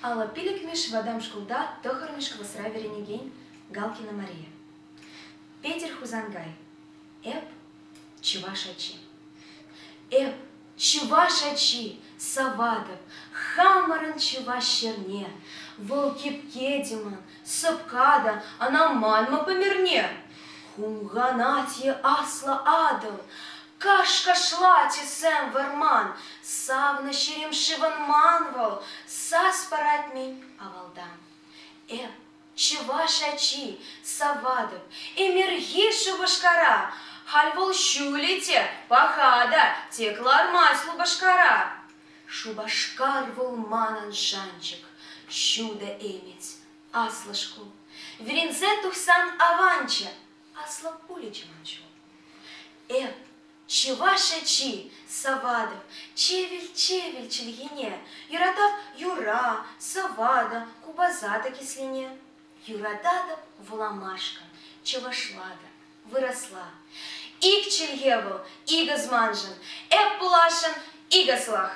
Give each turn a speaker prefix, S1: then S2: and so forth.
S1: Алла пиликмеш вадам шкулда тохармеш квасра веренеген Галкина Мария. Петер Хузангай. Эп чувашачи. Эп чувашачи, Савадов, хамаран чуваш черне, волкип кедиман, сапкада, анамальма померне. Хумганатье асла адал, кашкашлати сэм варман, савна щеремшиван манвал, саспаратмень авалдан. Эп чувашачи, Савадов, эмергишу башкара, хальвал щулите, пахада, теклар маслу башкара. Шубашкар вол манан жанчик, щуда эмец, аслашку. Веринзе тухсан аванча, асла пулич манчу. Эп, чувашачи, Савадов, чевель чельгине, юратав юра, Савада, кубазата кислине. Юрадада вламашка, чевашлада, выросла. Ик чельгевал, игазманжан, эп пулашан, игаслах.